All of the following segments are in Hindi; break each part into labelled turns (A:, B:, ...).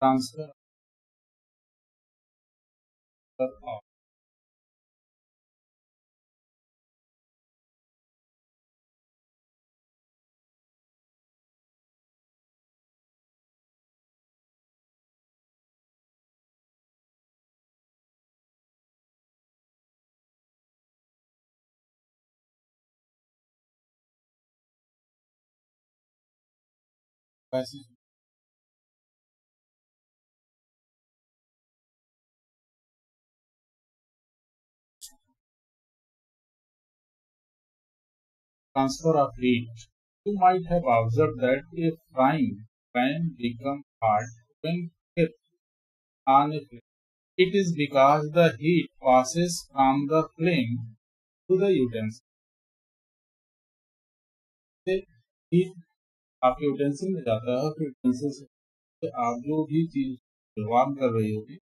A: ट्रांसफर ऑफ पैसे transfer of heat. You might have observed that a frying pan becomes hot when kept on a flame. It is because the heat passes from the flame to the utensil. Heat आपके यूटेंसिल में जाता है, फिर यूटेंसिल से आप जो भी चीज व्यवहार कर रही होगी,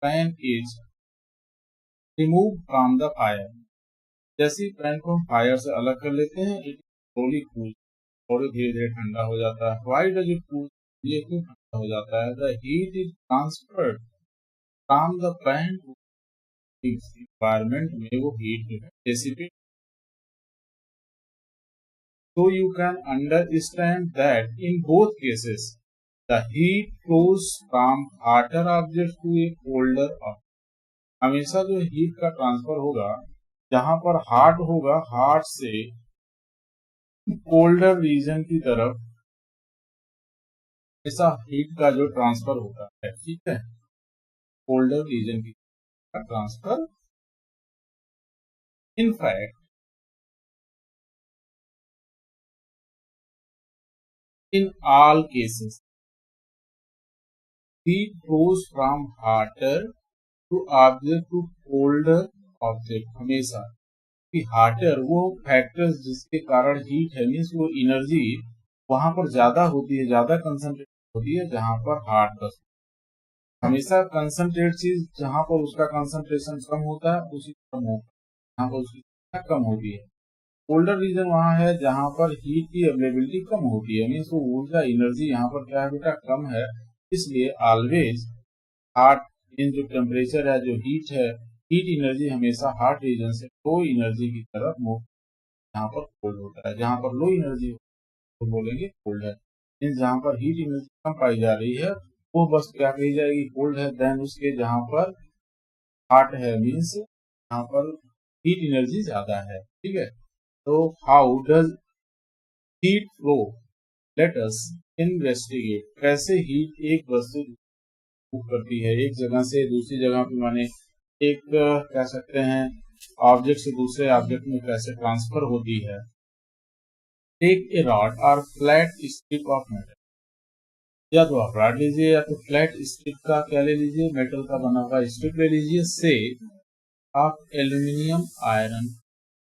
A: pan is remove from the fire. जैसे पैन को हम फायर से अलग कर लेते हैं, इट स्लोली कूल और धीरे धीरे ठंडा हो जाता है। Why does it cool? ये क्यों ठंडा हो जाता है? The heat is transferred from the pan to environment में वो हीट जो है dissipate. So you can understand that in both cases the heat flows from hotter object to a colder object. हमेशा जो हीट का ट्रांसफर होगा, जहां पर हॉट होगा, हॉट से कोल्डर रीजन की तरफ ऐसा हीट का जो ट्रांसफर होता है, ठीक है, कोल्डर रीजन की transfer. In fact in all cases heat flows from hotter to object to colder object। हमेशा कि हार्टर वो फैक्टर्स जिसके कारण हीट है, मीन्स वो एनर्जी वहां पर ज्यादा होती है, ज्यादा कंसंट्रेट होती है जहां पर हार्ट का। हमेशा कंसंट्रेट चीज जहां पर उसका कंसंट्रेशन कम होता है उसी कम होता है, जहां पर उसकी कम होती है। कोल्डर रीजन वहां है जहां पर हीट की अवेलेबिलिटी कम होती है, मीन्स वो ऊर्जा एनर्जी यहाँ पर क्या है बेटा, कम है। इसलिए ऑलवेज हॉट मीन जो टेम्परेचर है, जो हीट है, हीट एनर्जी हमेशा हॉट रीजन से लो एनर्जी की तरफ मूव, यहाँ पर कोल्ड होता है। जहां पर लो एनर्जी तो बोलेंगे कोल्ड है। मीन्स जहां पर हीट एनर्जी कम पाई जा रही है वो बस क्या कही जाएगी, कोल्ड है। देन उसके जहां पर हॉट है, मीन्स यहाँ पर हीट एनर्जी ज्यादा है, ठीक है। तो how does heat flow? Let us investigate. कैसे हीट एक वस्तु मूव करती है एक जगह से दूसरी जगह पे, माने एक कह सकते हैं ऑब्जेक्ट से दूसरे ऑब्जेक्ट में कैसे ट्रांसफर होती है। टेक ए रॉड और फ्लैट स्ट्रिप ऑफ मेटल, या तो आप रॉड लीजिए या तो फ्लैट स्ट्रिप का क्या ले लीजिए, मेटल का बना हुआ स्ट्रिप ले लीजिए। से आप एल्यूमिनियम आयरन,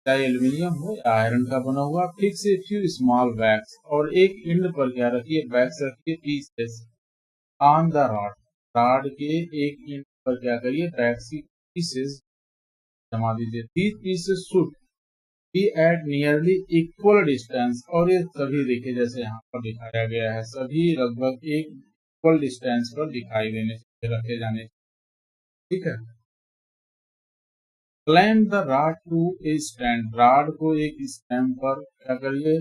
A: चाहे एल्यूमिनियम हो या आयरन का बना हुआ, fix a few small wax, और एक एंड पर क्या रखिए, वैक्स रखिए pieces on the rod. Rod के एक एंड पर क्या करिए, वैक्स की पीसेस जमा दीजिए। These pieces should be at nearly equal distance, और ये सभी देखिए जैसे यहाँ पर दिखाया गया है, सभी लगभग एक इक्वल डिस्टेंस पर दिखाई देने से रखे जाने, ठीक है। Clamp the rod to a stand, rod को एक स्टैंड पर क्या करिए,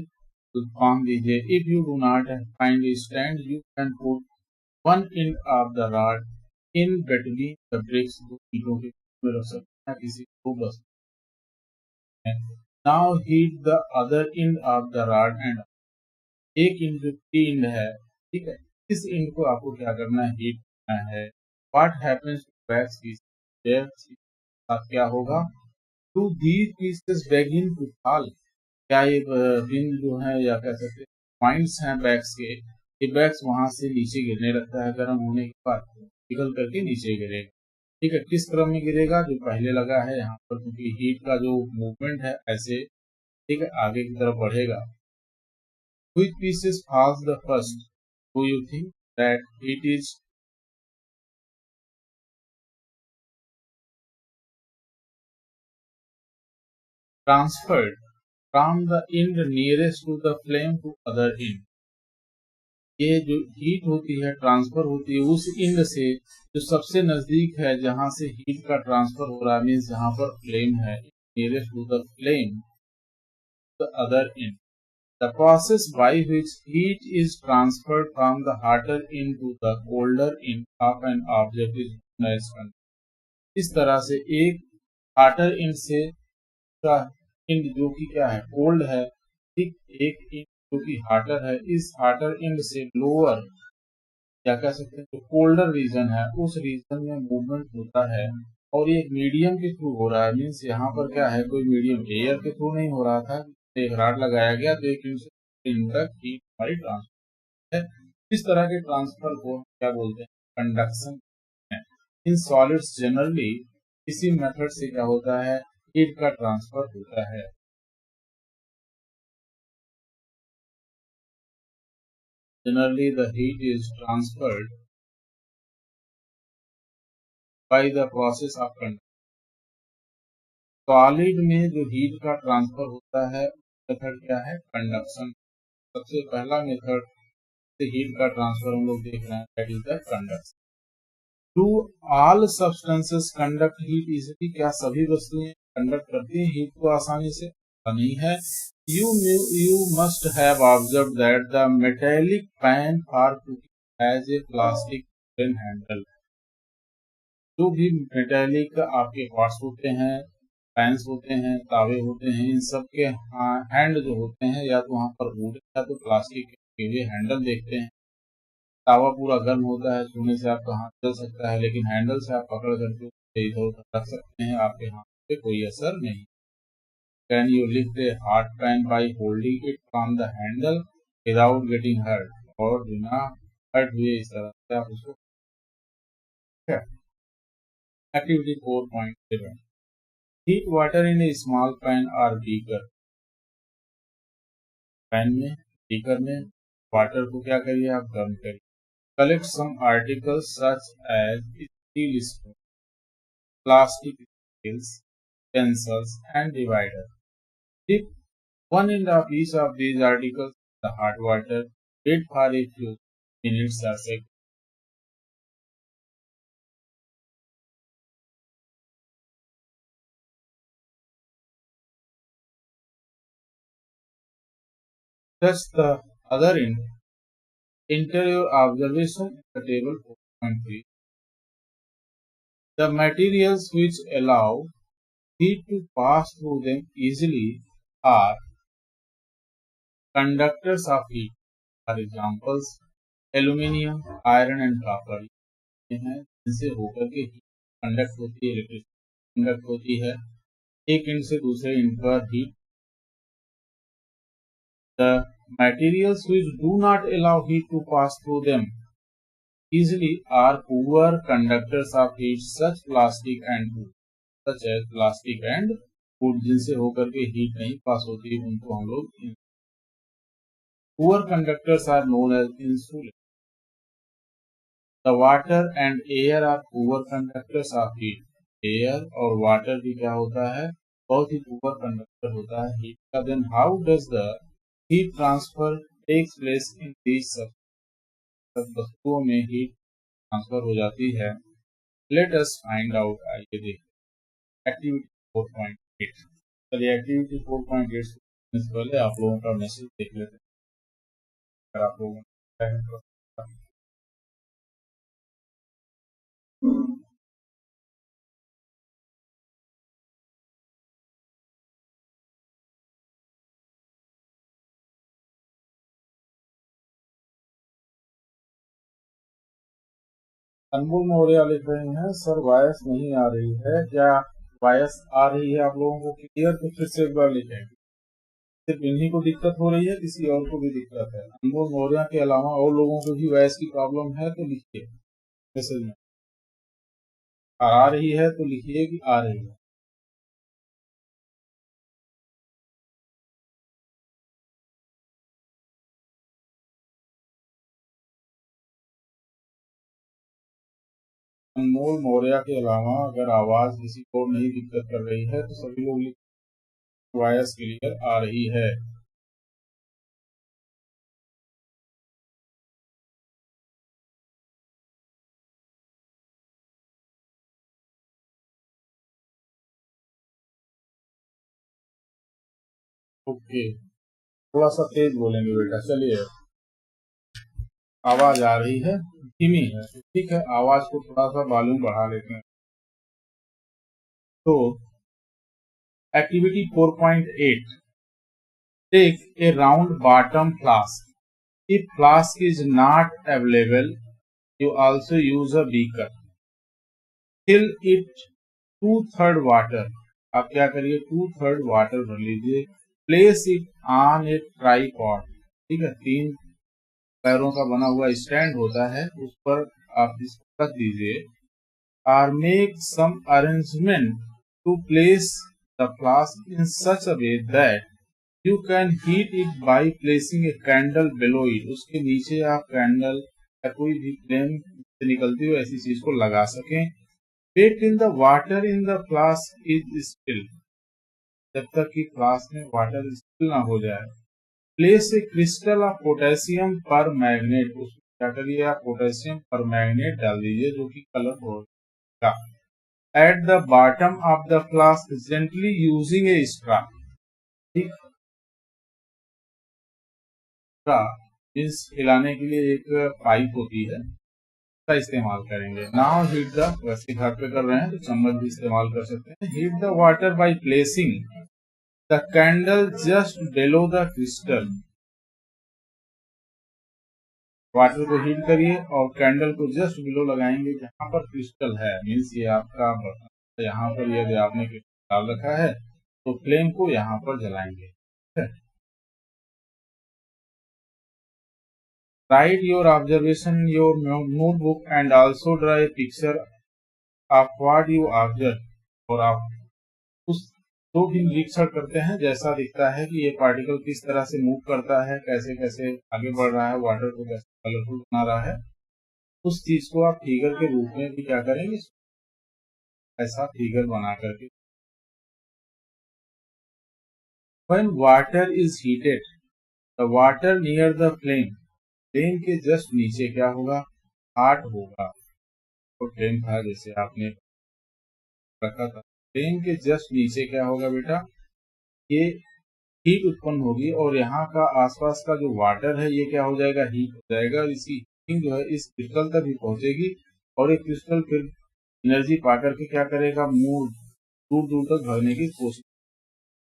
A: बांध दीजिए। If you do not find a stand you can put one end of the rod in between the bricks, दो ईंटों के बीच में रख सकते हैं किसी को बस। Now heat the other and of the rod and, एक एंड जो एंड है, ठीक है, इस एंड को आपको क्या करना है, हीट करना है। What happens to wax is क्या होगा, to these pieces begin to fall, क्या ये पिन जो है या कह सकते पॉइंट्स हैं बैग्स के, ये बैग्स वहां से नीचे गिरने लगता है, गर्म होने के बाद पिघल करके नीचे गिरेगा, ठीक है। किस क्रम में गिरेगा, जो पहले लगा है यहाँ पर, क्योंकि हीट का जो मूवमेंट है ऐसे, ठीक है, आगे की तरफ बढ़ेगा। Which pieces falls the first, do you think that it is transferred from the end nearest to the flame to other end. ये जो हीट होती है ट्रांसफर होती है उस एंड से जो सबसे नजदीक है जहां से हीट का ट्रांसफर हो रहा है, मीन्स जहां पर फ्लेम है, nearest to the flame the other end. The process by which heat is transferred from the hotter end to the colder end of an object is known as conduction. इस तरह से एक हार्टर एंड से का एंड जो कि क्या है, कोल्ड है, ठीक, एक एंड जो कि हार्टर है, इस हार्टर एंड से लोअर क्या कह सकते हैं जो कोल्डर रीजन है उस रीजन में मूवमेंट होता है और ये मीडियम के थ्रू हो रहा है। मीन्स यहाँ पर क्या है, कोई मीडियम एयर के थ्रू नहीं हो रहा था, एक रॉड लगाया गया तो एक एंड से एंड तक हीट हमारी ट्रांसफर है। इस तरह के ट्रांसफर को क्या बोलते हैं, कंडक्शन है। इन सॉलिड्स जनरली इसी मेथड से क्या होता है, हीट का ट्रांसफर होता है। Generally the heat is transferred by the process of conduction. Solid में जो हीट का ट्रांसफर होता है मेथड क्या है, कंडक्शन। सबसे पहला मेथड से हीट का ट्रांसफर हम लोग देख रहे हैं, that is the conduction. Do all substances conduct heat easily, क्या सभी वस्तुएं कंडक्ट करती हैं हीट को आसानी से, नहीं है। You must have observed that the metallic pan for cooking has a plastic wooden handle. जो भी मेटेलिक आपके पॉट्स होते हैं, पैंस होते हैं, तावे होते हैं, इन सब के हैंड जो होते हैं या तो वहाँ पर वुड या तो प्लास्टिक के लिए हैंडल देखते हैं। तावा पूरा गर्म होता है, छूने से आपका हाथ जल सकता है, लेकिन हैंडल से आप पकड़ करके इधर उधर रख सकते हैं, आपके हाथ पे कोई असर नहीं। Can you lift a hot pan by holding it from the handle without getting hurt? और बिना हर्ट हुए इस तरह से आप उसको। Activity 4.7, heat water in a small pan or beaker. Pan में, बीकर में वाटर को क्या करिए आप, गर्म करिए। Collect some articles such as steel spoon, plastic scales, pencils and divider. Dip one end of each of these articles in the hot water. Wait for a few minutes or seconds. Touch the other end. Enter your observation in the table 4.3. The materials which allow heat to pass through them easily are conductors of heat. For examples, aluminium, iron and copper ये हैं जिनसे होकर के हीट कंडक्ट होती है, इलेक्ट्रिसिटी कंडक्ट होती है एक एंड से दूसरे एंड पर heat. The materials which do not allow heat to pass through them easily are poor conductors of heat, such as plastic and wood, जिनसे होकर के हीट नहीं पास होती उनको हम लोग poor conductors are known as insulators. The water and air are poor conductors of heat. Air और वाटर भी क्या होता है, बहुत ही पुअर कंडक्टर होता है हीट का। Then how does the heat transfer takes place in these वस्तुओं में हीट ट्रांसफर हो जाती है। लेट अस फाइंड आउट, आइए देखें एक्टिविटी 4.8। चलिए एक्टिविटी 4.8 से पहले आप लोगों का मैसेज देख लेते हैं, अगर आप लोगों को अनमोल मौर्य लिख रहे हैं, सर वॉयस नहीं आ रही है, क्या वॉयस आ रही है आप लोगों को क्लियर? तो फिर से एक बार लिखें। सिर्फ इन्हीं को दिक्कत हो रही है, किसी और को भी दिक्कत है? अनमोल मौर्य के अलावा और लोगों को भी वॉयस की प्रॉब्लम है तो लिखिए मैसेज में। आ रही है तो लिखिए कि आ रही है। अनमोल मौर्य के अलावा अगर आवाज किसी को नहीं दिक्कत कर रही है तो सभी लोग वॉइस क्लियर आ रही है। ओके, थोड़ा सा तेज बोलेंगे बेटा। चलिए, आवाज आ रही है, धीमी है, ठीक है, आवाज को थोड़ा सा वॉल्यूम बढ़ा लेते हैं। तो activity 4.8, take a round bottom flask, if flask is not available you also use a beaker, fill it 2/3 water, आप क्या करिए 2/3 वाटर भर लीजिए, place it on A tripod, ठीक है, 3 पैरों का बना हुआ स्टैंड होता है, उस पर आप इसको रख दीजिए, और make some arrangement to place the flask in such a way that you can heat it by placing a candle below it, उसके नीचे आप कैंडल या कोई भी फ्लेम से निकलती हो ऐसी चीज को लगा सकें। Wait in the water in the flask is still, जब तक कि फ्लास्क में वाटर स्टिल ना हो जाए। Place a crystal of potassium पर मैग्नेट, उसमें क्या करिए आप पोटेशियम पर मैग्नेट डाल दीजिए जो कि कलर होगा। At the bottom of the flask gently using A straw, ठीक, मीन्स हिलाने के लिए एक पाइप होती है, उसका इस्तेमाल करेंगे। नाउ हीट द, वैसे घर पे कर रहे हैं तो चम्मच भी इस्तेमाल कर सकते हैं। Heat the water by placing the candle just below the crystal, water को हीट करिए और कैंडल को जस्ट बिलो लगाएंगे जहां पर क्रिस्टल है, मीन्स ये आपका बर्तन यहाँ पर यदि आपने क्रिस्टल डाल रखा है तो फ्लेम को यहाँ पर जलाएंगे। Write your observation in your notebook and also draw a picture of what you observe, और आप उस जो भी निरीक्षण करते हैं जैसा दिखता है कि ये पार्टिकल किस तरह से मूव करता है, कैसे कैसे आगे बढ़ रहा है, वाटर को कैसे कलरफुल बना रहा है, उस चीज को आप फिगर के रूप में भी क्या करेंगे, ऐसा फिगर बना करके। When water is heated, the water near the flame, flame के जस्ट नीचे क्या होगा, हॉट होगा, तो फ्लेम था जैसे आपने रखा था, फ्लेम के जस्ट नीचे क्या होगा बेटा, ये हीट उत्पन्न होगी और यहाँ का आसपास का जो वाटर है ये क्या हो जाएगा, हीट हो जाएगा, और इसकी हीटिंग जो है इस क्रिस्टल तक भी पहुंचेगी और ये क्रिस्टल फिर एनर्जी पाकर के क्या करेगा, मूव दूर दूर तक भरने की कोशिश,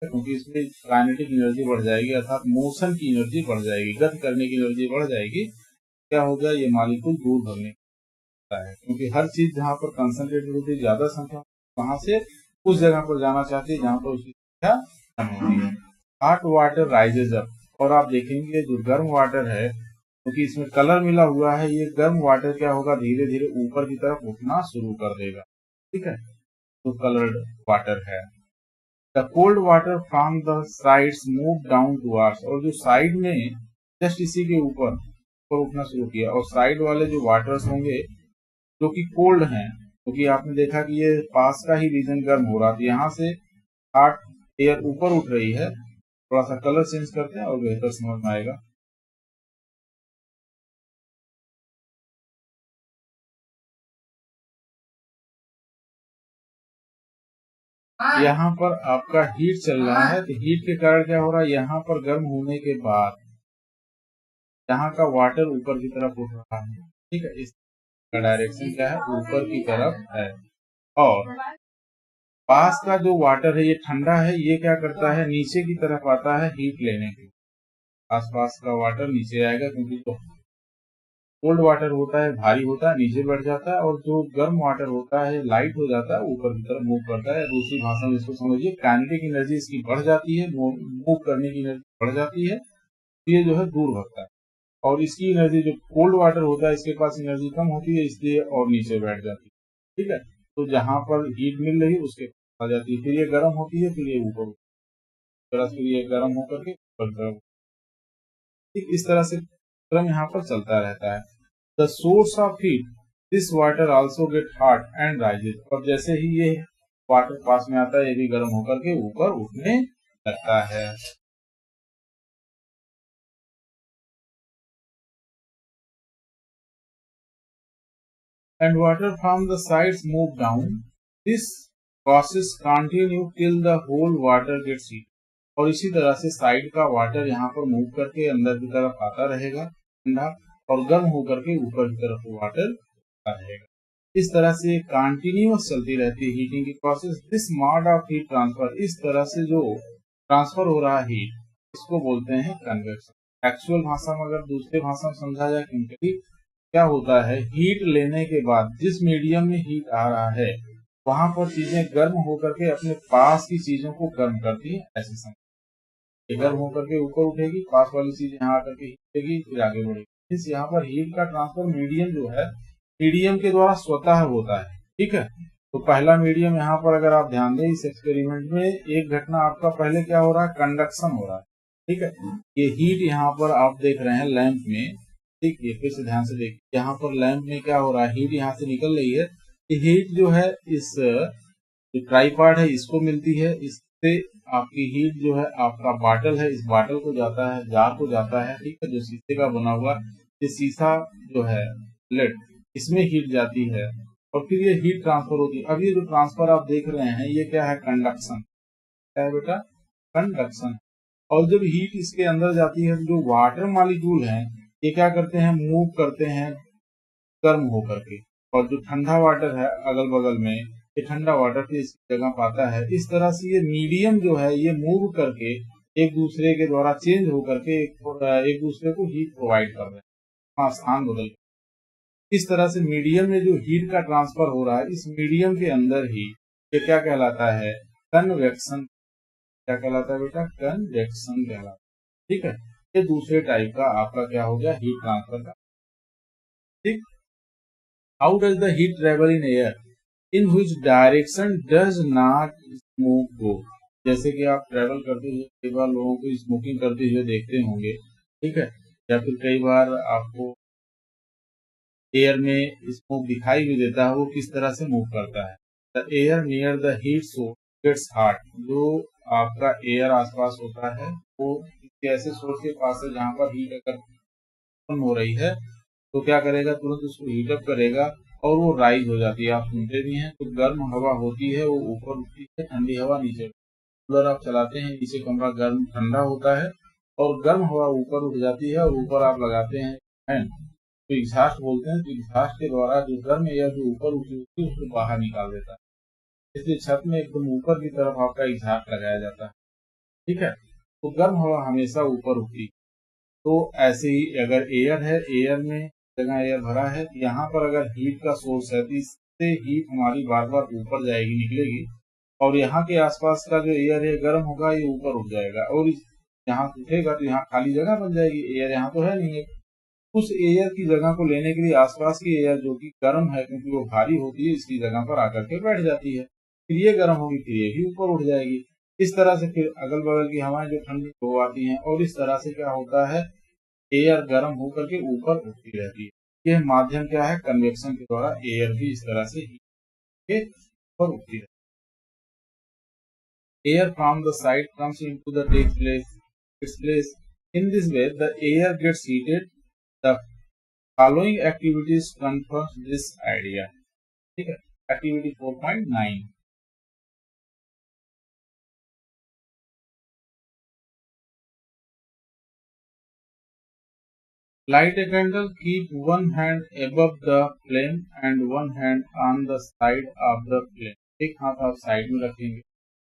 A: क्योंकि इसमें काइनेटिक एनर्जी बढ़ जाएगी, अर्थात मोशन की एनर्जी बढ़ जाएगी, गति करने की एनर्जी बढ़ जाएगी, क्या होगा, ये मॉलिक्यूल दूर भरने है, क्योंकि हर चीज जहाँ पर कंसंट्रेटेड होती है ज्यादा संख्या वहां से उस जगह पर जाना चाहती है जहाँ पर उसकी संख्या कम होती है। हॉट वाटर राइजेज अप, और आप देखेंगे जो गर्म वाटर है क्योंकि इसमें कलर मिला हुआ है, ये गर्म वाटर क्या होगा, धीरे धीरे ऊपर की तरफ उठना शुरू कर देगा, ठीक है, तो कलर्ड वाटर है। The cold water from the sides move down towards, और जो साइड में जस्ट इसी के ऊपर उठना शुरू किया, और साइड वाले जो वाटर्स होंगे जो कि कोल्ड हैं, क्योंकि आपने देखा कि ये पास का ही रीजन गर्म हो रहा था, यहाँ से हॉट एयर ऊपर उठ रही है। थोड़ा सा कलर चेंज करते हैं और बेहतर समझ में आएगा। यहाँ पर आपका हीट चल रहा है, तो हीट के कारण क्या हो रहा है, यहाँ पर गर्म होने के बाद यहाँ का वाटर ऊपर की तरफ उठ रहा है, ठीक है, इसका डायरेक्शन क्या है, ऊपर की तरफ है, और पास का जो वाटर है ये ठंडा है, ये क्या करता है, नीचे की तरफ आता है हीट लेने के, आसपास का वाटर नीचे आएगा, क्योंकि जो कोल्ड वाटर होता है भारी होता है, नीचे बैठ जाता है, और जो गर्म वाटर होता है लाइट हो जाता है, ऊपर की तरफ मूव करता है। दूसरी भाषा में इसको समझिए, काइनेटिक एनर्जी इसकी बढ़ जाती है, मूव करने की एनर्जी बढ़ जाती है, ये जो है दूर भगता है, और इसकी एनर्जी जो कोल्ड वाटर होता है इसके पास एनर्जी कम होती है, इसलिए और नीचे बैठ जाती है, ठीक है, तो जहां पर हीट मिल रही है उसके आ जाती है, फिर ये गर्म होती है, फिर ये ऊपर, फिर ये गर्म होकर के ऊपर, ठीक इस तरह से क्रम यहाँ पर चलता रहता है। The source of heat, this water also get hot and rises, और जैसे ही ये वाटर पास में आता है ये भी गर्म होकर के ऊपर उठने लगता है। And water from the sides move down. This process continue till the whole water gets heated. और इसी तरह से साइड का वाटर यहाँ पर मूव करके अंदर की तरफ आता रहेगा ठंडा, और गर्म होकर के ऊपर की तरफ वाटर आता रहेगा। इस तरह से कंटिन्यूअस चलती रहती है हीटिंग की process. This mode of heat transfer, इस तरह से जो ट्रांसफर हो रहा है हीट, इसको बोलते हैं कन्वेक्शन। एक्चुअल भाषा में अगर दूसरे भाषा में समझा जाए क्योंकि क्या होता है, हीट लेने के बाद जिस मीडियम में हीट आ रहा है वहां पर चीजें गर्म होकर के अपने पास की चीजों को गर्म करती है। ऐसे समझ, गर्म होकर के ऊपर उठेगी, पास वाली चीज यहाँ आकर के हीटेगी, फिर आगे बढ़ेगी। इस यहाँ पर हीट का ट्रांसफर मीडियम जो है मीडियम के द्वारा स्वतः होता है। ठीक है, तो पहला मीडियम यहाँ पर अगर आप ध्यान दें इस एक्सपेरिमेंट में, एक घटना आपका पहले क्या हो रहा है, कंडक्शन हो रहा है। ठीक है, ये हीट यहाँ पर आप देख रहे हैं लैंप में। ठीक है, फिर से ध्यान से देखिए, यहाँ पर लैंप में क्या हो रहा है, हीट यहाँ से निकल रही है। ये हीट जो है इस जो ट्राईपार्ट है इसको मिलती है, इससे आपकी हीट जो है आपका बाटल है, इस बाटल को जाता है, जार को जाता है। ठीक है, जो शीशे का बना हुआ ये शीशा जो है प्लेट, इसमें हीट जाती है और फिर ये हीट ट्रांसफर होती है। अब ये जो ट्रांसफर आप देख रहे हैं ये क्या है, कंडक्शन। क्या है बेटा, कंडक्शन। और जब हीट इसके अंदर जाती है, जो वाटर मॉलिक्यूल है ये क्या करते हैं, मूव करते हैं गर्म होकर के, और जो ठंडा वाटर है अगल बगल में, ये ठंडा वाटर फिर इसकी जगह पाता है। इस तरह से ये मीडियम जो है ये मूव करके एक दूसरे के द्वारा चेंज होकर के एक दूसरे को हीट प्रोवाइड कर रहे हैं, स्थान बदल। इस तरह से मीडियम में जो हीट का ट्रांसफर हो रहा है, इस मीडियम के अंदर ही ये क्या कहलाता है, कन्वेक्शन। क्या कहलाता है बेटा, कन्वेक्शन कहलाता है। ठीक है, ये दूसरे टाइप का आपका क्या हो गया, हीट ट्रांसफर का। ठीक, how does the heat travel in air, in which direction does not smoke go. जैसे कि आप ट्रेवल करते हुए कई बार लोगों को स्मोकिंग करते हुए देखते होंगे। ठीक है, या फिर कई बार आपको एयर में स्मोक दिखाई भी देता है, वो किस तरह से मूव करता है। The air near the heat source gets hot, जो आपका एयर आसपास होता है वो ऐसे सोर्स के पास है जहां पर हीट अगर कम हो रही है तो क्या करेगा, तुरंत उसको हीटअप करेगा और वो राइज हो जाती है। आप सुनते भी हैं, तो गर्म हवा होती है वो ऊपर उठती है, ठंडी हवा नीचे। कूलर आप चलाते हैं, नीचे कमरा गर्म ठंडा होता है और गर्म हवा ऊपर उठ जाती है, और ऊपर आप लगाते हैं फैन, तो एग्जॉस्ट बोलते हैं। तो एग्जॉस्ट के द्वारा जो गर्म एयर जो ऊपर उठी होती है उसको बाहर निकाल देता है। इसलिए छत में एकदम ऊपर की तरफ आपका एग्जॉस्ट लगाया जाता है। ठीक है, तो गर्म हवा हमेशा ऊपर उठती है। तो ऐसे ही अगर एयर है, एयर में जगह एयर भरा है, यहाँ पर अगर हीट का सोर्स है तो इससे हीट हमारी बार बार ऊपर जाएगी, निकलेगी, और यहाँ के आसपास का जो एयर है गर्म होगा, ये ऊपर उठ जाएगा, और यहाँ उठेगा तो यहाँ खाली जगह बन जाएगी, एयर यहाँ तो है नहीं है। उस एयर की जगह को लेने के लिए आसपास की एयर जो कि गर्म है, क्योंकि वो भारी होती है, इसकी जगह पर आकर के बैठ जाती है, फिर ये गर्म होगी, फिर ये भी ऊपर उठ जाएगी। इस तरह से फिर अगल बगल की हवाएं जो ठंडी हो आती हैं, और इस तरह से क्या होता है, एयर गर्म होकर के ऊपर उठती रहती है। ये माध्यम क्या है, कन्वेक्शन के द्वारा एयर भी इस तरह से ऊपर उठती रहती है। Air from the side comes into the its place. In this way, the air gets heated. The following activities confirms this idea. ठीक है, activity 4.9। Light a candle, keep one hand above the flame and one hand on the side of the flame. एक हाथ आप साइड में रखेंगे,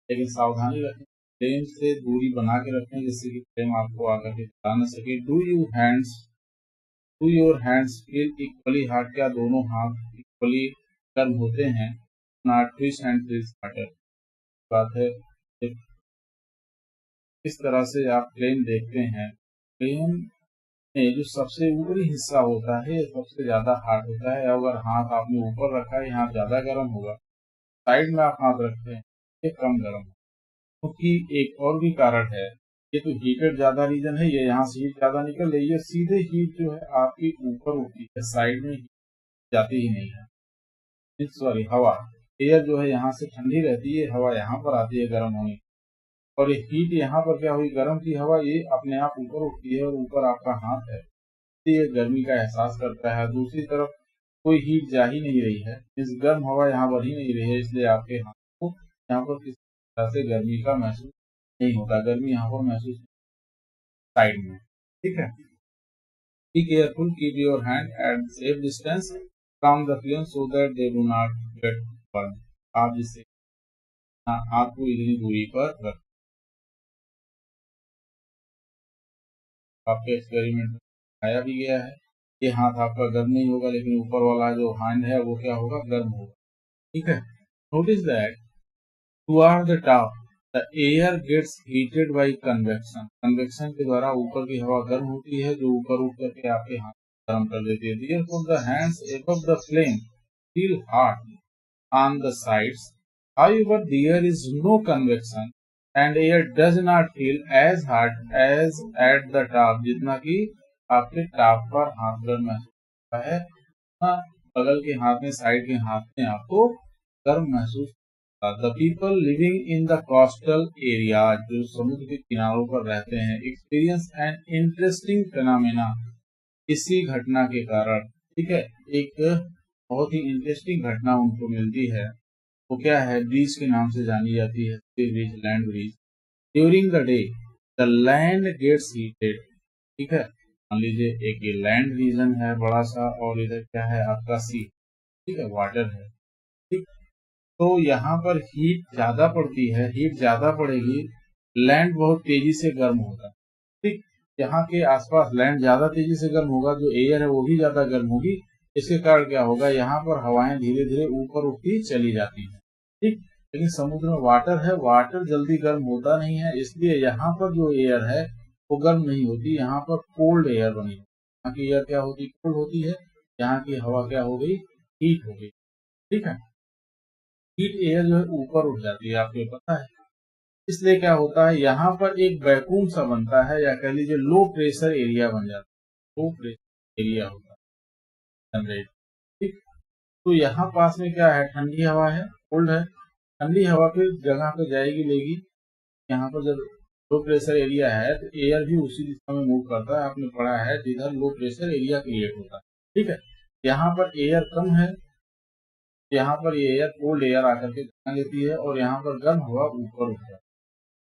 A: लेकिन सावधानी रखें, फ्लेम से दूरी बना के रखें जिससे कि फ्लेम आपको आकर के जला न सके। Do your hands feel equally hot, क्या दोनों हाथ इक्वली गर्म होते हैं। Not twist and freeze water, बात है। इस तरह से आप फ्लेम देखते हैं, फ्लेम में जो सबसे ऊपरी हिस्सा होता है सबसे ज्यादा हार्ड होता है। अगर हाथ आपने ऊपर रखा है, यहाँ ज्यादा गर्म होगा, साइड में आप हाथ रखते हैं ये कम गर्म होगा। क्योंकि एक और भी कारण है, ये तो हीटेड ज्यादा रीजन है, ये यहाँ से हीट ज्यादा निकल रही है, सीधे हीट जो है आपकी ऊपर उठती है, साइड में जाती ही नहीं है। सॉरी, हवा, एयर जो है यहाँ से ठंडी रहती है, हवा यहाँ पर आती है गर्म होने, और ये हीट यहाँ पर क्या हुई, गर्म की हवा ये अपने आप ऊपर उठती है और ऊपर आपका हाथ है, ये गर्मी का एहसास करता है। दूसरी तरफ कोई हीट जा ही नहीं रही है, इस गर्म हवा यहाँ बढ़ ही नहीं रही है, इसलिए आपके हाथ को यहाँ पर किसी तरह से गर्मी का महसूस नहीं होता, गर्मी यहाँ पर महसूस साइड में। ठीक है, be careful, keep your hand eight safe distance from the flame so that they do not gate burn. आप जिससे हाथ को इतनी दूरी पर रख, आपके एक्सपेरिमेंट में आया भी गया है, ये हाथ आपका गर्म नहीं होगा, लेकिन ऊपर वाला जो हैंड है वो क्या होगा, गर्म होगा। ठीक है, notice that toward the top the air gets heated by convection. Convection के द्वारा ऊपर की हवा गर्म होती है, जो ऊपर उठ करके आपके हाथ गर्म कर देती है। Therefore the hands above the flame feel hot on the sides. However, there is no convection and air does not feel as hot as at the top. जितना कि आपके टॉप पर हाथ गर्म महसूस होता है, बगल के हाथ में, साइड के हाथ में आपको गर्म महसूस। The people living in the coastal area, जो समुद्र के किनारों पर रहते हैं, experience an interesting phenomena, इसी घटना के कारण। ठीक है, एक बहुत ही इंटरेस्टिंग घटना उनको मिलती है, वो क्या है, ब्रीज के नाम से जानी जाती है, breeze, land breeze. During the day the land gets heated. ठीक है, मान लीजिए एक ये लैंड रीजन है बड़ा सा, और इधर क्या है आपका सी, ठीक है, वाटर है। ठीक, तो यहाँ पर हीट ज्यादा पड़ती है, हीट ज्यादा पड़ेगी, लैंड बहुत तेजी से गर्म होगा। ठीक, यहाँ के आसपास लैंड ज्यादा तेजी से गर्म होगा, जो एयर है वो भी ज्यादा गर्म होगी। इसके कारण क्या होगा, यहाँ पर हवाएं धीरे धीरे ऊपर उठती चली जाती हैं। ठीक, लेकिन समुद्र में वाटर है, वाटर जल्दी गर्म होता नहीं है, इसलिए यहाँ पर जो एयर है वो गर्म नहीं होती, यहाँ पर कोल्ड एयर बनी। यहाँ की एयर क्या होती, कोल्ड होती है, यहाँ की हवा क्या हो गई, हीट हो गई। ठीक है, हीट एयर जो है ऊपर उठ जाती है, आपको पता है। इसलिए क्या होता है, यहाँ पर एक वैक्यूम सा बनता है, या कह लीजिए लो प्रेशर एरिया बन जाता है, लो प्रेशर एरिया होता है जनरेट। ठीक, तो यहाँ पास में क्या है, ठंडी हवा है, कोल्ड है, ठंडी हवा फिर जगह पे जाएगी, लेगी। यहाँ पर जब लो प्रेशर एरिया है तो एयर भी उसी दिशा में मूव करता है, आपने पढ़ा है, जिधर लो प्रेशर एरिया क्रिएट होता है। ठीक है, यहाँ पर एयर कम है, यहाँ पर ये एयर कोल्ड एयर आकर के जगह लेती है, और यहाँ पर गर्म हवा ऊपर उठता है।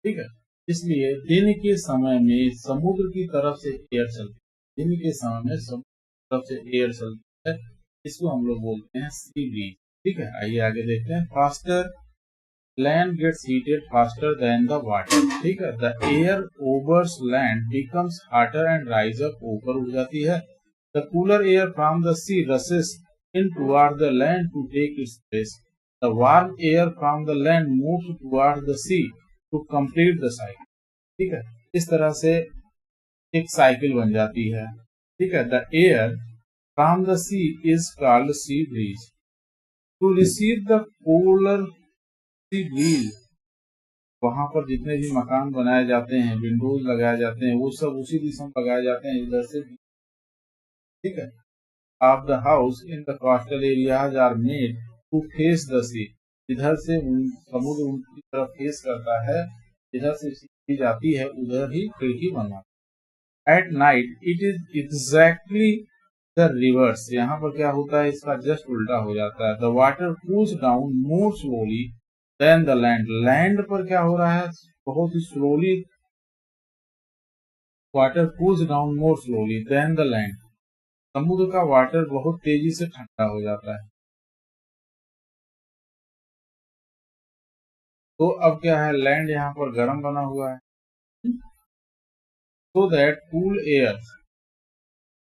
A: ठीक है, इसलिए दिन के समय में समुद्र की तरफ से एयर चलती है, दिन के समय में समुद्र की तरफ से एयर चलती है, इसको हम लोग बोलते हैं सी ब्रीज। ठीक है, आइए आगे देखते हैं। Faster land gets heated faster than the water. ठीक है, the air overs land becomes hotter and rise up, ऊपर उठ जाती है। The cooler air from the sea rushes in toward the land to take its place. The warm air from the land moves toward the sea to complete the cycle. ठीक है, इस तरह से एक साइकिल बन जाती है। ठीक है, the air from the sea is called sea breeze. To receive the polar sea breeze, वहां पर जितने भी मकान बनाए जाते हैं, विंडोज लगाए जाते हैं, वो सब उसी दिशा में लगाए जाते हैं, इधर से। ठीक है, of the house in the coastal areas are made to face the sea. इधर से समुद्र उनकी तरफ फेस करता है, इधर से सीधी जाती है, उधर ही खिड़की बनवा। At night it is exactly the reverse. यहाँ पर क्या होता है, इसका जस्ट उल्टा हो जाता है। The water cools down more slowly than the land. Land पर क्या हो रहा है, बहुत ही slowly water cools down more slowly than the land. समुद्र का वाटर बहुत तेजी से ठंडा हो जाता है। तो अब क्या है, लैंड यहाँ पर गर्म बना हुआ है, so that cool air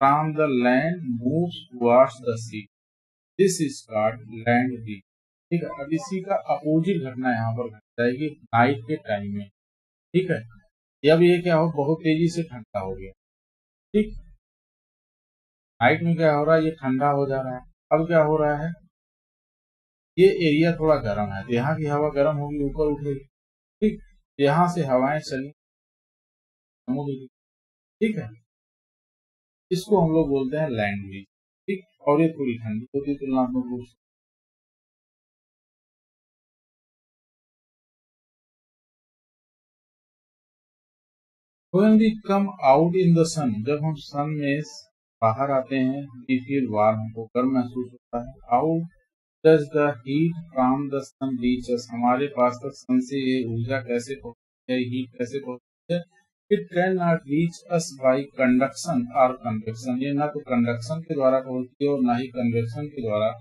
A: from the land moves towards the sea. This is called land breeze. ठीक है, अब इसी का अपोजिट घटना यहाँ पर घट जाएगी नाइट के टाइम में। ठीक है, जब ये क्या हो, बहुत तेजी से ठंडा हो गया। ठीक, नाइट में क्या हो रहा है, ये ठंडा हो जा रहा है। अब क्या हो रहा है, ये एरिया थोड़ा गर्म है, तो यहाँ की हवा गर्म होगी, ऊपर उठेगी। ठीक, यहाँ से हवाएं चली समुद्र की। ठीक है, इसको हम लोग बोलते हैं लैंड ब्रीज। ठीक, और ये थोड़ी ठंडी होती है तुलनात्मक रूप से। When we come out in the sun, जब हम सन में बाहर आते हैं, we feel warm, हमको गर्म महसूस होता है. How does the heat from the sun reach us? हमारे पास तक सन से ये ऊर्जा कैसे पहुंचती है, हीट कैसे पहुंचती है? It cannot reach us by conduction or convection. ये ना तो कंडक्शन के द्वारा पहुंचती है और ना ही कन्वेक्शन के द्वारा.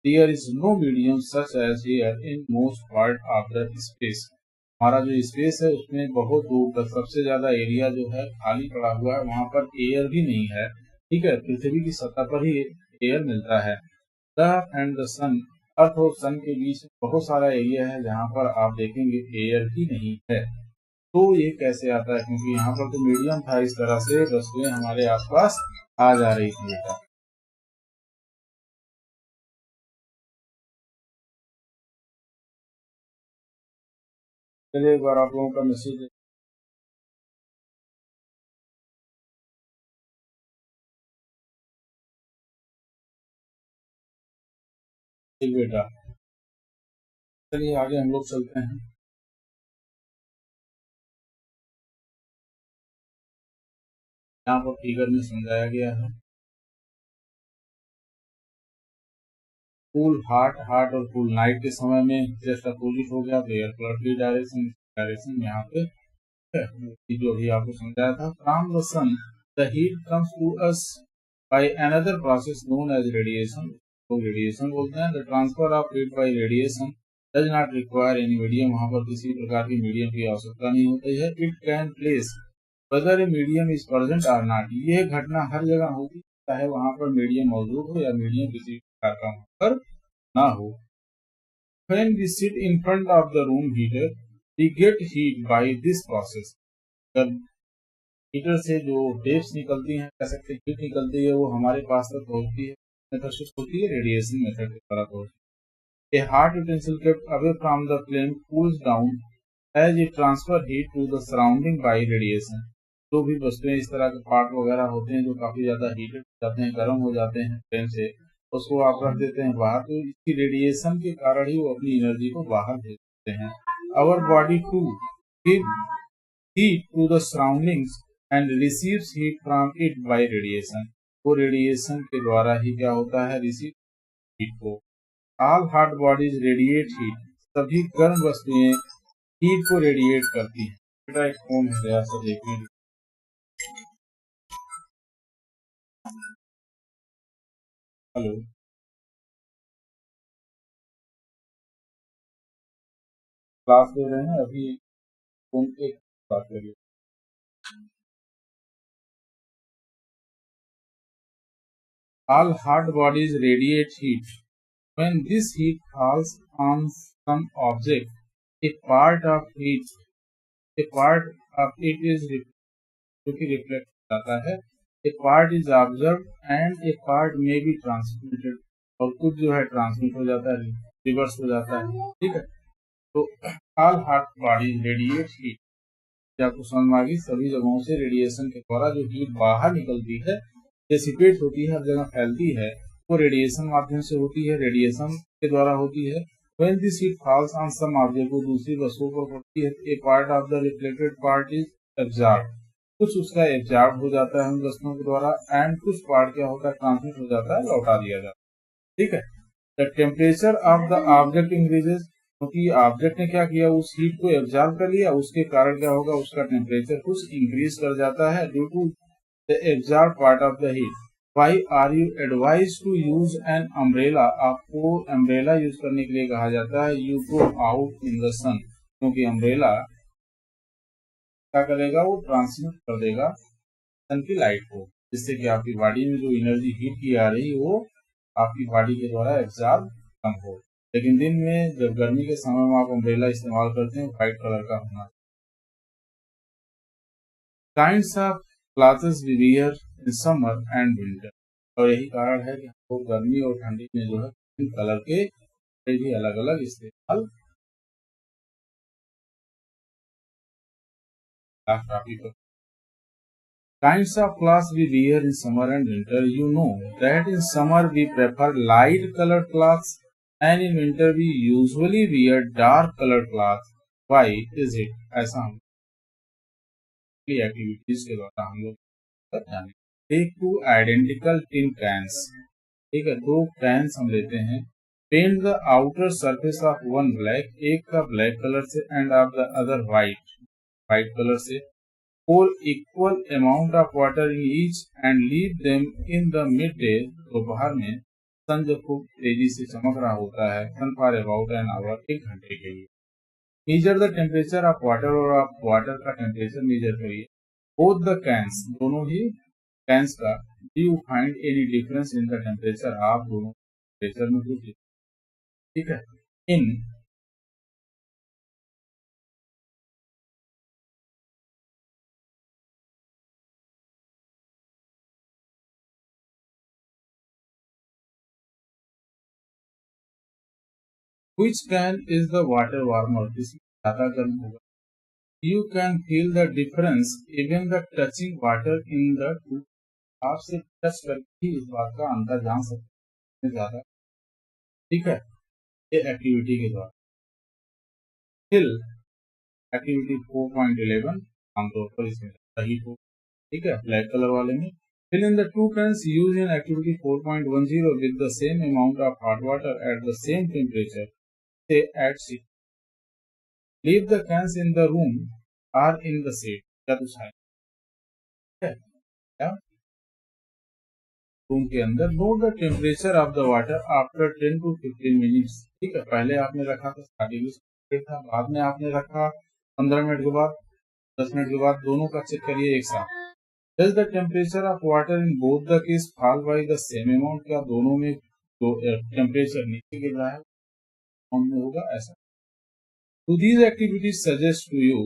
A: There is no medium such as here in most part of the space. हमारा जो स्पेस है उसमें बहुत दूर तक सबसे ज्यादा एरिया जो है खाली पड़ा हुआ है, वहां पर एयर भी नहीं है. ठीक है, पृथ्वी की सतह पर ही एयर मिलता है. द एंड द सन, अर्थ और सन के बीच बहुत सारा एरिया है जहां पर आप देखेंगे एयर ही नहीं है. तो ये कैसे आता है? क्योंकि यहाँ पर तो मीडियम था, इस तरह से वस्तुएं हमारे आसपास आ जा रही थी. चलिए एक बार आप लोगों का मैसेज बेटा. चलिए आगे हम लोग चलते हैं. यहाँ पर फिगर में समझाया गया है. कूल हार्ट और कूल नाइट के समय में जस्ट अपोजिट हो गया, तो एयर फ्लड डायरेक्शन यहाँ पे जो भी आपको समझाया था. From the sun the heat comes to us by another process known as radiation. तो रेडिएशन बोलते हैं. The transfer of heat by radiation does not require any medium. वहां पर किसी प्रकार की मीडियम की आवश्यकता नहीं होती है. It can place whether a medium is present और नॉट. ये घटना हर जगह होती है, चाहे वहां पर मीडियम मौजूद हो या मीडियम किसी प्रकार का वहां पर ना हो. When we sit in front of the room heater, we get heat by this process. जब हीटर से जो वेव्स निकलती हैं, कह सकते हैं हीट निकलती है, वो हमारे पास तक पहुंचती है. मेथड से होती है रेडिएशन मेथड के द्वारा पहुंचती है. A hot utensil kept away from the flame cools down as it transfer heat to the surrounding by radiation. जो भी वस्तुएं इस तरह के पार्ट वगैरह होते हैं जो काफी ज्यादा हीटेड हो जाते हैं, गर्म हो जाते हैं फ्लेम से, उसको आप रख देते हैं बाहर, तो इसकी रेडिएशन के कारण ही वो अपनी एनर्जी को बाहर भेज देते हैं. Our body to give heat to the surroundings and receives heat from it by radiation. वो रेडिएशन के द्वारा ही क्या होता है, रिसीव हीट को. All hot bodies radiate heat. सभी गर्म वस्तुएं हीट को रेडिएट करती हैं. बेटा एक फोन है गया से देखिए. हेलो, क्लास ले रहे हैं अभी, फोन पे बात करिए. All hot bodies radiate heat. When this heat falls on some object, a part of it is जो कि रिफ्लेक्ट जाता है. A part is observed and a part may be transmitted. और कुछ जो है ट्रांसमिट हो जाता है, रिवर्स हो जाता है. ठीक है, तो all hot bodies radiate heat. आपको समझ में आ गई, सभी जगहों से रेडिएशन के द्वारा जो हीट बाहर निकलती है, डिसिपेट होती है, हर जगह फैलती है, वो रेडिएशन माध्यम से होती है, रेडिएशन के द्वारा होती है. When this heat falls on some object, वो दूसरी वस्तुओं पर पड़ती है, a part of the reflected part is absorbed. कुछ उसका एब्जॉर्ब हो जाता है उन वस्तुओं के द्वारा, एंड कुछ पार्ट क्या होता है, ट्रांसमिट हो जाता है, लौटा दिया जाता है. ठीक है. The temperature of the object increases. क्योंकि ऑब्जेक्ट ने क्या किया, उस हीट को एब्जॉर्ब कर लिया, उसके कारण क्या होगा, उसका टेम्परेचर कुछ इंक्रीज कर जाता है due to the absorb part of the heat. Why are you advised to use an umbrella? आपको अम्ब्रेला यूज करने के लिए कहा जाता है. You go out in the sun. क्योंकि अम्ब्रेला क्या करेगा, वो ट्रांसमिट कर देगा सन की लाइट को, जिससे कि आपकी बॉडी में जो एनर्जी हीट की आ रही है वो आपकी बॉडी के द्वारा एब्जॉर्ब कम हो. लेकिन दिन में जब गर्मी के समय में आप अम्ब्रेला इस्तेमाल करते हैं, व्हाइट कलर का होना. Kinds of clothes we wear in summer and winter. और यही कारण है कि हमको गर्मी और ठंडी में जो है कलर के भी अलग अलग इस्तेमाल. Kinds of clothes we wear in summer and winter. You know that in summer we prefer light colored clothes and in winter we usually wear dark colored clothes. Why is it? ऐसा हम एक्टिविटीज के द्वारा हम लोग जाने। टेक 2 आइडेंटिकल टिन कैंस, ठीक है, 2 कैंस हम लेते हैं। Paint the outer surface of one black, एक का ब्लैक कलर से and of the other white colour से। pour equal amount of water in each and leave them in the midday, दोपहर में सन जब खूब तेजी से चमक रहा होता है, सन फॉर अबाउट एन आवर, 1 घंटे के लिए। Measure the temperature of water, और आप वाटर का टेम्परेचर मेजर करिए। बोथ द कैंस, दोनों ही कैंस का। Do you find any difference in the temperature, आप दोनों टेम्परेचर में कुछ, ठीक है। इन which can is the water warmer, जिसमें ज्यादा गर्म होगा। You can feel the difference even the touching water in the two, आप सिर्फ टच करके ही इस बात का अंतर जान सकते हैं ज्यादा, ठीक है, ये एक्टिविटी के द्वारा। फिल एक्टिविटी 4.11 आमतौर पर इसमें सही हो, ठीक है, ब्लैक कलर वाले में। Fill in the 2 cans used in activity 4.10 with the same amount of hot water at the same temperature, say at 6. Leave the cans in the room or in the shade, या तो छाया, या रूम के अंदर। Note the temperature of the water after 10 to 15 minutes, ठीक है, पहले आपने रखा था स्टार्टिंग में था, बाद में आपने रखा 15 मिनट के बाद, 10 मिनट के बाद, दोनों का चेक करिए एक साथ। Does the temperature of water in both the case fall by the same amount, क्या दोनों में तो टेम्परेचर नीचे गिर रहा है, कौन में होगा ऐसा। To these activities suggest to you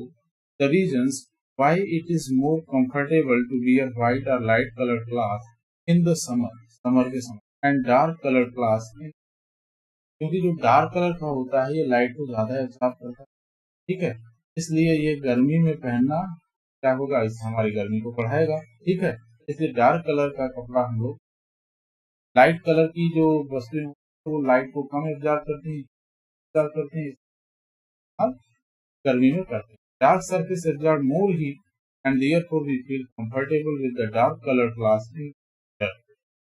A: the reasons why it is more comfortable to wear white or light colored cloth in the summer के समय, and dark colored cloth in, क्योंकि जो डार्क कलर का होता है ये लाइट को ज्यादा एब्जॉर्ब करता है, ठीक है, इसलिए ये गर्मी में पहनना क्या होगा, इससे हमारी गर्मी को बढ़ाएगा, ठीक है। इसलिए डार्क कलर का कपड़ा हम लोग, लाइट कलर की जो वस्तुएं वो लाइट को कम एब्जॉर्ब करती हैं, गर्मी में करते हैं। Dark surface absorb more heat and therefore we feel comfortable with the dark colored cloth in winter.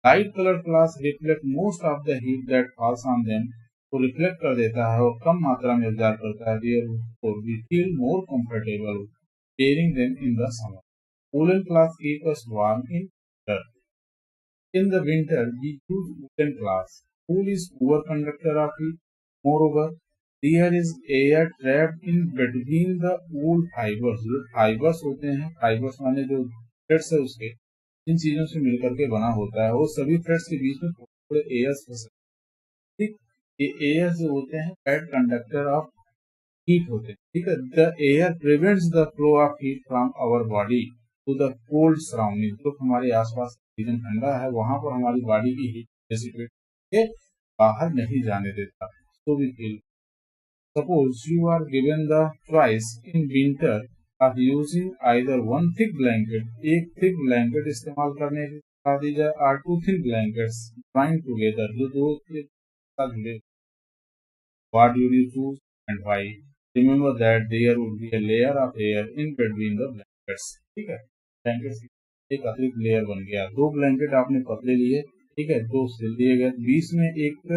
A: Light colored cloth reflect most of the heat that falls on them, तो रिफ्लेक्ट कर देता है और कम मात्रा में एब्जॉर्ब करता है, therefore we feel more comfortable wearing them in the summer. Woolen cloth keep us warm in winter. In the winter we use woolen cloth. Wool is poor conductor of heat. Moreover, there is air trapped in between the wool fibers. जो फाइबर्स होते हैं, फाइबर्स माने जो थ्रेड्स है उसके, इन चीजों से मिलकर के बना होता है, वो सभी थ्रेड्स के बीच में थोड़े एयर्स फंसे, ठीक, ये एयर्स जो होते हैं बैड कंडक्टर ऑफ हीट होते हैं, ठीक है। The air prevents the flow of heat from our body to the cold surrounding, जो हमारे आसपास रीजन ठंडा है वहां पर हमारी बॉडी की हीट डिसिपेट के बाहर नहीं जाने देता। So we feel, suppose you are given the choice in winter of using either one thick blanket, एक thick blanket इस्तेमाल करने की सलाह दी जाए, or 2 thin blankets joined together, जो दो एक साथ जुड़े। What do you choose and why? Remember that there would be a layer of air in between the blankets, ठीक है, blankets एक अतिरिक्त लेयर बन गया। 2 ब्लैंकेट आपने पतले लिए, ठीक है, 2 सिल दिए गए, बीच में एक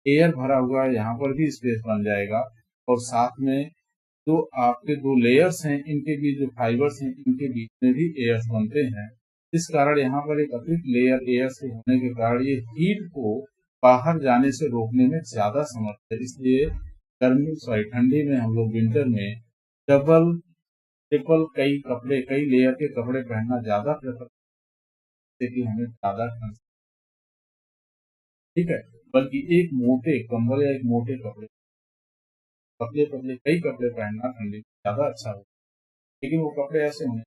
A: एयर भरा हुआ है, यहाँ पर भी स्पेस बन जाएगा, और साथ में जो आपके 2 लेयर्स हैं इनके बीच जो फाइबर्स हैं इनके बीच में भी एयर्स बनते हैं, इस कारण यहाँ पर एक अतिरिक्त लेयर एयर से होने के कारण ये हीट को बाहर जाने से रोकने में ज्यादा समर्थ है। इसलिए ठंडी में हम लोग विंटर में डबल ट्रिपल कई लेयर के कपड़े पहनना ज्यादा प्रेफर करते हैं कि हमें ज्यादा ठंड, ठीक है, बल्कि एक मोटे कंबल या एक मोटे कपड़े, पतले पतले कई कपड़े पहनना ठंडी में ज्यादा अच्छा होगा, लेकिन वो कपड़े ऐसे होंगे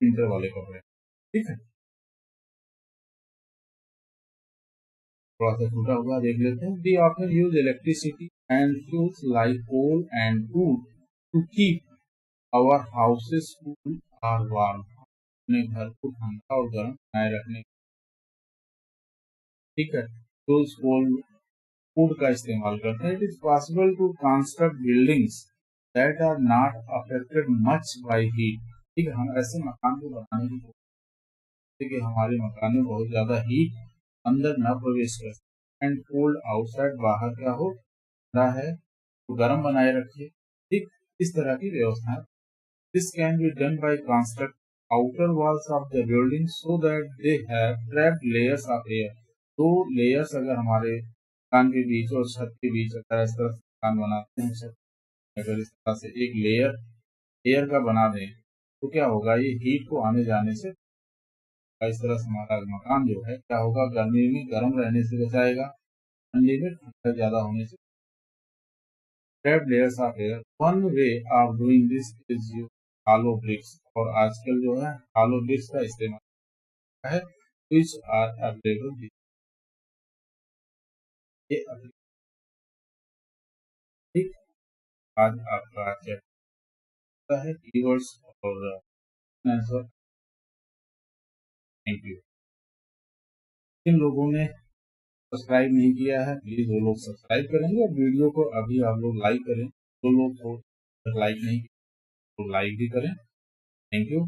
A: विंटर वाले कपड़े, ठीक है। थोड़ा सा टूटा हुआ देख लेते हैं। We often use electricity and fuels like coal and wood to keep our houses cool or warm, अपने घर को ठंडा और गर्म बनाए रखने, ठीक है, तो फूड का इस्तेमाल करते हैं। It is possible to construct buildings that are not affected much by heat, ठीक है, हम ऐसे मकान को बनाने की कोशिश कि हमारे मकान में बहुत ज्यादा हीट अंदर न प्रवेश कर सके एंड कोल्ड आउटसाइड, बाहर क्या हो ठंडा है तो गर्म बनाए रखिए। ठीक इस तरह की व्यवस्था। This can be done by construct outer walls of the building so that they have trapped layers of air. दो लेयर्स अगर हमारे मकान के बीच और छत के बीच अगर इस तरह से मकान बनाते हैं, छत अगर इस तरह से एक लेयर एयर का बना दें तो क्या होगा, ये हीट को आने जाने से इस तरह से हमारा मकान जो है क्या होगा, गर्मी में गर्म रहने से बचाएगा, ठंडी में ठंडा ज्यादा होने से। Trapped layers of air, one way of doing this is use hollow bricks। और आजकल जो है hollow bricks का इस्तेमाल है, which are available। ये ठीक आज आपका चैप्टर है कीवर्ड्स और आंसर। Thank you. जिन लोगों ने सब्सक्राइब नहीं किया है प्लीज वो लोग सब्सक्राइब करेंगे और वीडियो को अभी आप लोग लाइक करें। जो लोग लाइक नहीं तो लाइक भी करें। Thank you.